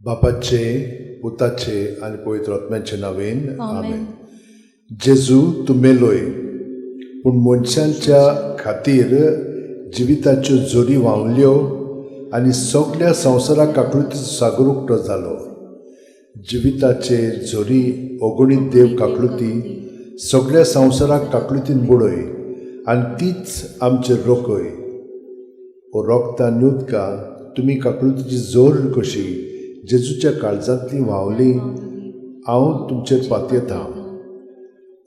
बापाचे, पुताचे आणि पवित्र आत्म्याचे नावेन आमेन. जेजू तूं मेलोय पूण मनशांच्या खातीर जिविताच्यो जोरी व्हांवल्यो आनी सगळ्या संवसाराक काकळुतीचो सागर उक्तो जालो. जिविताचे जोरी अगणीत देव काकळुती सगळ्या संवसाराक काकळुतीन बुडय आनी तीच आमचेर रोखय. ओ रोगतान उदका तुमी काकळुतीची जोर कशी जेजूच्या काळजांतली व्हांवली हांव तुमचेर पातयेतां.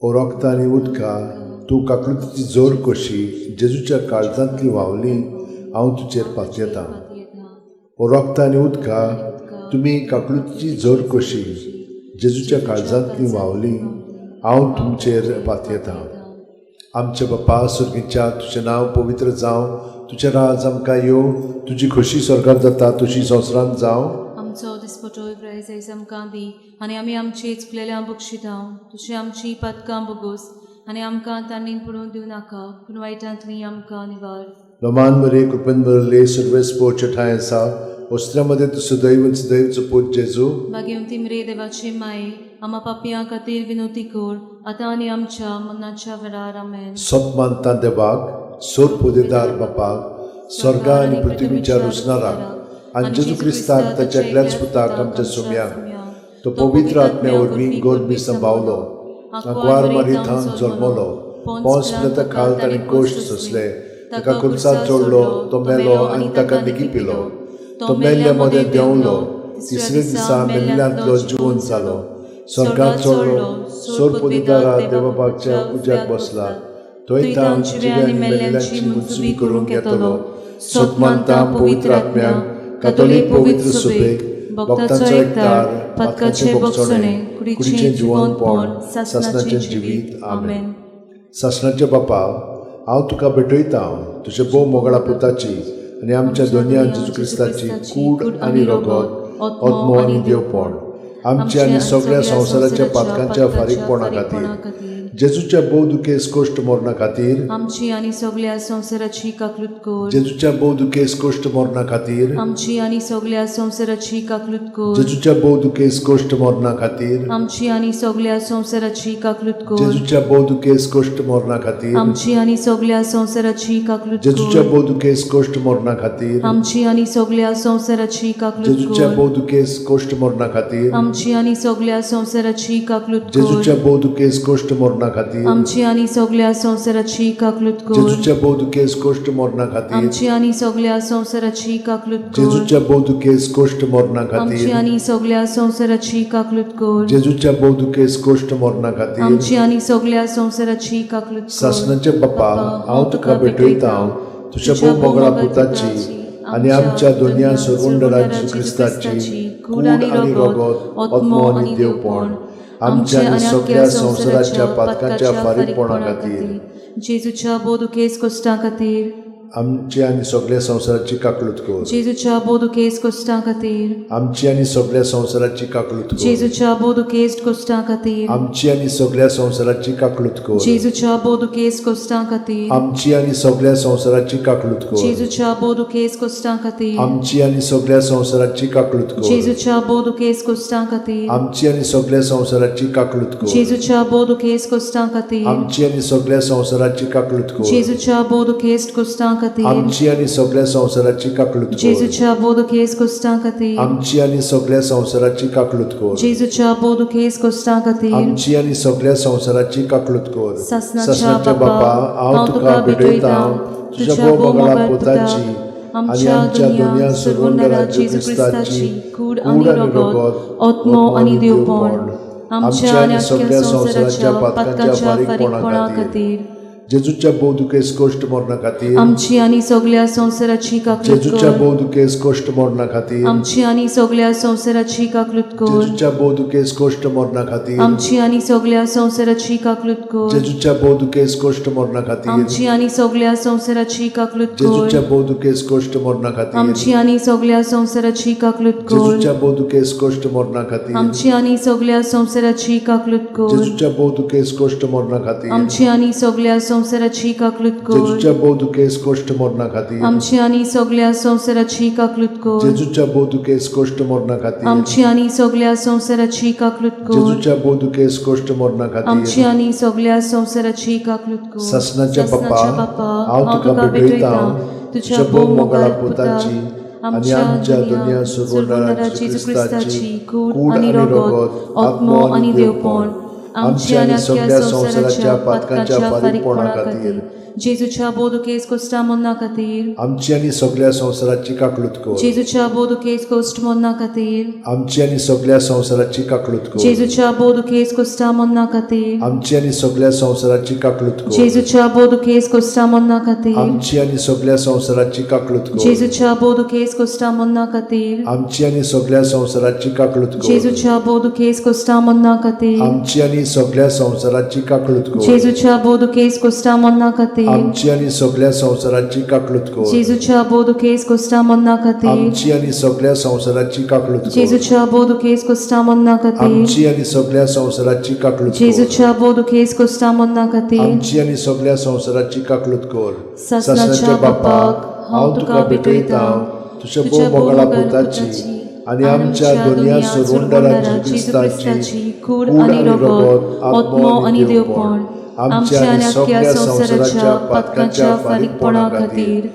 ओ रोगता आनी उदका तूं काकळुतीची जोर कशी जेजूच्या काळजांतली व्हांवली हांव तुजेर पातयेतां. ओ रोगता आनी उदका तुमी काकळुतीची जोर कशी जेजूच्या काळजांतली व्हांवली हांव तुमचेर पातयेतां. आमचे बापा सुर्गीच्या तुजें नांव पवित्र जावं, तुजें राज आमकां येवं, तुजी खोशी स्वर्गांत जाता तशी संवसारांत जावं. आमचो दिसपटोय प्रायज आयज आमकां दी आनी आमी आमची चुकलेल्या बक्षितां. तुजी आमची पदकां बगूस आनी आमकां तांणीन पडूंक दिवं नाका पूण वायटांतली आमकां निवार. रोमान मरे कृपेन भरले सर्वेस्पोचे ठाय आसा वस्त्रामध्ये तूं सदैवचो पूत जेजू. भाग्यवंती मरे देवाची माये आम्हा पापयां खातीर विनोती कर आतां आनी आमच्या मरणाच्या वेळार आमेन. सत मानता देवाक, सोर पोदेदार बापाक, स्वर्गा आनी पृथ्वीच्या रुसणाराक आनी जेजू क्रिस्ताक ताच्या एकल्याच पुताक आमच्या सुम्याक तो पवित्र आत्म्या वरवीं गोरबी संभावलो, आंकवार मारी थांग जल्मलो, पोंस पिलाता खाल ताणें कोश्ट सोंसले, ताका खुर्सात जोडलो, तो मेलो आनी ताका निगी पिलो, तो मेल्ल्या मदें देंवलो, तिसरे दिसा मेल्ल्यांतलो जिवंत जालो, स्वर्गांत चडलो, सोर पोदेदारा देवापाच्या उज्याक बसला, थंय तां जिवे आनी मेल्ल्यांची मुनसुबी करूंक येतलो. सत मानता पवित्र आत्म्याक, कातोलीक पवित्र सुबेक, भक्तांचो एकठार, पदकाचे भोगसणे, कुडीचें जिवंतपण, सासणाचें जिवीत. आमेन. सासणाचे बापा हांव तुका भेटयतां तुजे भोव मोगळा पुताची आनी आमच्या दोनया जेजू क्रिस्ताची कूड आनी रगत, आत्मो आनी देवपण आमच्या आनी सगळ्या संवसाराच्या पातकांच्या फारीकपणा खातीर जेजूच्या भोव दुखेस कोश्ट मरणा खातीर आमची आनी सगळ्या संवसाराची काकलूत कर. जेजूच्या भोव दुखेस कोश्ट मरणा खातीर आमची आनी सगळ्या संवसाराची काकलूत कर. जेजूच्या भोव दुखेस कोश्ट मरणा खातीर आमची आनी सगळ्या संवसाराची काकलूत कर. जेजूच्या भोव दुखेस कोश्ट मरणा खातीर आमची आनी सगळ्या संवसाराची काकलूत जेजूच्या कर. भोव दुखेस कोश्ट मरणा खातीर आमची आनी सगळ्या संवसाराची काकलूत जेजूच्या कर. भोव दुखेस कोश्ट मरणा खातीर आमची आनी सगळ्या संवसाराची काकलूत कर. जेजूच्या भोव दुखेस कोश्ट मरणा खातीर आमची आनी सगळ्या संवसाराची काकलूत कर. जेजूच्या भोव दुखेस कोश्ट मरणा खातीर आमची आनी सगळ्या संवसाराची काकलूत कर. जेजूच्या भोव दुखेस कोश्ट मरणा आमची खातीर आनी सगळ्या संवसाराची काकलूत कर. जेजूच्या भोव दुखेस कोश्ट मरणा खातीर आमची आनी सगळ्या संवसाराची काकलूत कर. सासणाचे बापा हांव तुका भेटयतां तुज्या भोव मोगळा पुताची आनी आमच्या दोनया सर्वंडरा जेजू क्रिस्ताची कूड आनी रगत, आत्मो आनी देवपण आमच्या आनी सगळ्या संवसाराच्या पातकांच्या फारीकपणा खातीर जेजूच्या बोदुकेस कोश्टां खातीर आमची आनी सगळ्या संवसाराची काकलूत कर. जेजूच्या बोदुकेस कोश्टां खातीर आमची आनी सगळ्या संवसाराची काकलूत कर. जेजूच्या बोदुकेस कोश्टां खातीर आमची आनी सगळ्या संवसाराची काकलूत कर. जेजूच्या बोदुकेस कोश्टां खातीर आमची आनी सगळ्या संवसाराची काकलूत कर. जेजूच्या बोदुकेस कोश्टां खातीर आमची आनी सगळ्या संवसाराची काकलूत कर. जेजूच्या बोदुकेस कोश्टां खातीर आमची आनी सगळ्या संवसाराची काकलूत कर. जेजूच्या बोदुकेस कोश्टां खातीर आमची आनी सगळ्या संवसाराची काकलूत कर. जेजूच्या बोदुकेस कोश्टां खातीर आमची आनी सगळ्या संवसाराची काकलूत कर. जेजूच्या बोदुकेस कोश्टां खातीर आमची आनी सगळ्या संवसाराची काकलूत कर. जेजूच्या बोदुकेस कोश्टां खातीर आमची आनी सगळ्या संवसाराची काकलूत कर. सासणाच्या बापा हांव तुका भेटयतां तुज्या भोव मोगळा पुताची आनी आमच्या दोनया सर्वंडरा जेजू क्रिस्ताची कूड आनी रगत, आत्मो आनी देवपण आमच्या आनी सगळ्या संवसाराच्या पातकांच्या फारीकपणा खातीर जेजूच्या भोव दुखेस कोश्ट मरणा खातीर आमची आनी सगळ्या संवसाराची काकलूत जेजूच्या कर. भोव दुखेस कोश्ट मरणा खातीर आमची आनी सगळ्या संवसाराची काकलूत कर. जेजूच्या भोव दुखेस कोश्ट मरणा खातीर आमची आनी सगळ्या संवसाराची काकलूत कर. जेजूच्या भोव दुखेस कोश्ट मरणा खातीर आमची आनी सगळ्या संवसाराची काकलूत कर. जेजूच्या भोव दुखेस कोश्ट मरणा खातीर आमची आनी सगळ्या संवसाराची काकलूत कर. जेजूच्या भोव दुखेस कोश्ट मरणा खातीर आमची आनी सगळ्या संवसाराची काकलूत कर. जेजूच्या भोव दुखेस कोश्ट मरणा खातीर आमची आनी सगळ्या संवसाराची काकलूत कर जेजूच्या बोधुकेस कोष्ट मरणा खातीर आमची आनी सगळ्या संवसाराची काकलूत कर जेजूच्या बोधुकेस कोष्ट मरणा खातीर आमची आनी सगळ्या संवसाराची काकलूत कर जेजूच्या बोधुकेस कोष्ट मरणा आमची खातीर आनी सगळ्या संवसाराची काकलूत कर ससनाच्या बाप्पा हांव हांव तुका भेटयता तुझ्या तुझ्या भोव मोगाळा मोगाळा पुताची पुताची आनी आमच्या दुनिया सुरवणारा जेजू क्रिस्ताची कूड कूड आनी आनी रगत रगत आत्मो आनी देवपण आमची आनी सगळ्या संवसाराच्या पातकांच्या फारीकपणा खातीर जेजूच्या बोधकेस कोश्टा मन्ना खातीर आमची आनी सगळ्या संवसाराची काकलूत कर जेजूच्या बोधकेस कोश्ट मन्ना खातीर आमची आनी सगळ्या संवसाराची काकलूत कर जेजूच्या बोधकेस कोश्टा मन्ना खातीर आमची आनी सगळ्या संवसाराची काकलूत कर जेजूच्या बोधकेस कोश्टा मन्ना खातीर आमची आनी सगळ्या संवसाराची काकलूत कर जेजूच्या बोधकेस कोश्टा मन्ना खातीर आमची आनी सगळ्या संवसाराची काकलूत कर जेजूच्या बोधकेस कोश्टा मन्ना खातीर आमची आनी सगळ्या संवसाराची काकलूत कर जेजूच्या बोधकेस कोश्टा मन्ना खातीर आमची आनी सगळ्या संवसाराची काकलूत कर जेजूच्या बोधकेस कोश्टा मन्ना खातीर आमची आनी सगळ्या संवसाराची काकलूत कर जेजूच्या बोधकेस कोश्टा मन्ना खातीर आमची आनी सगळ्या संवसाराची काकलूत कर जेजूच्या बोधकेस कोश्टा मन्ना खातीर आमची आनी सगळ्या संवसाराची काकलूत कर ससनाच्या बापाक हांव तुका भेटयता तुझ्या भोव मोगाळा पुताची आनी आमच्या दुनिया सुरवणारा जेजू क्रिस्ताची कूड आनी रगत आत्मो आनी देवपण आमच्या आनी सगळ्या संवसाराच्या पातकांच्या फारीकपणा खातीर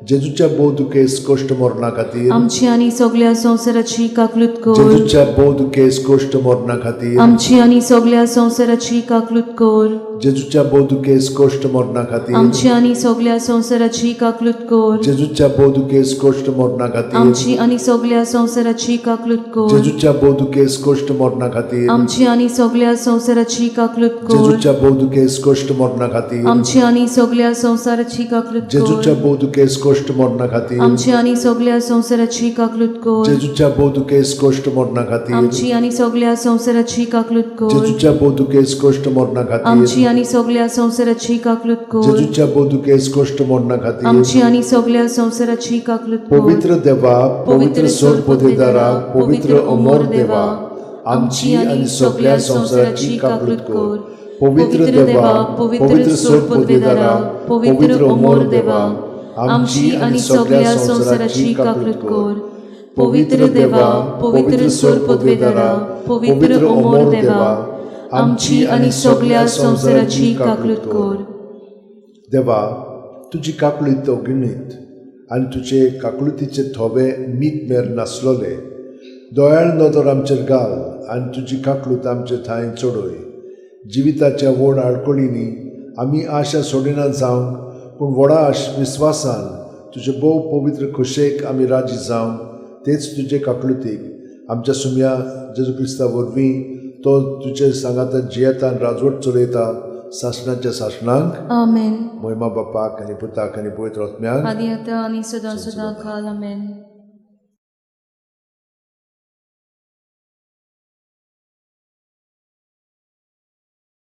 जेजूच्या बोधुकेस कोष्ट मरणा खातीर आमची आनी सगळ्या संवसाराची काकलूत कर जेजूच्या बोधुकेस कोष्ट मरणा खातीर आमची आनी सगळ्या संवसाराची काकलूत कर जेजूच्या बोधुकेस कोष्ट मरणा खातीर आमची आनी सगळ्या संवसाराची काकलूत कर जेजूच्या बोधुकेस कोष्ट मरणा खातीर आमची आनी सगळ्या संवसाराची काकलूत कर जेजूच्या बोधुकेस कोष्ट मरणा खातीर आमची आनी सगळ्या संवसाराची काकलूत कर जेजूच्या बोधुकेस कोष्ट मरणा खातीर आमची आनी सगळ्या संवसाराची काकलूत कर जेजूच्या बोधुकेस कोष्ट मरणा खातीर आमची आनी सगळ्या संवसाराची काकलूत कर जेजूच्या बोधुकेस कोष्ट मरणा खातीर आमची आनी सगळ्या संवसाराची काकलूत कर जेजूच्या बोधुकेस कोष्ट मरणा खातीर आमची आनी सगळ्या संवसाराची काकलूत कर जेजूच्या बोधुकेस कोष्ट मरणा खातीर आमची आनी सगळ्या संवसाराची काकलूत कर पवित्र देवा पवित्र सोर पोतेदारा पवित्र अमोर देवा आमची आनी सगळ्या संवसाराची काकलूत कर पवित्र देवा पवित्र सोर पोतेदारा पवित्र अमोर देवा आमची आनी सगळ्या संवसाराची काकलूत कर पवित्र देवा पवित्र सोर पोतेदारा पवित्र अमोर देवा आमची आनी सगळ्या संवसाराची काकलूत कर देवा तुजी काकलूत अगिणीत आनी तुजे काकलुतीचे थोबे मीठ मेर नासलोले दोयाळ नदर आमचेर घाल आनी तुजी काकलूत आमचे थंय चडय जिविताच्या व्हड आडकोळींनी आमी आशा सोडिना जावंक पूण व्हडा विस्वासान तुजे भोव पवित्र खोशेक आमी राजी जावं तेच तुजे काकलुतीक आमच्या सुम्या जेजू क्रिस्ता वरवीं तो तुजे सांगाता जियेता आनी राजवट चलयता सासणाच्या सासणांक आमेन महिमा बापाक आनी पुताक आनी पवित्र आत्म्याक आदी आतां आनी सदां सदां काल आमेन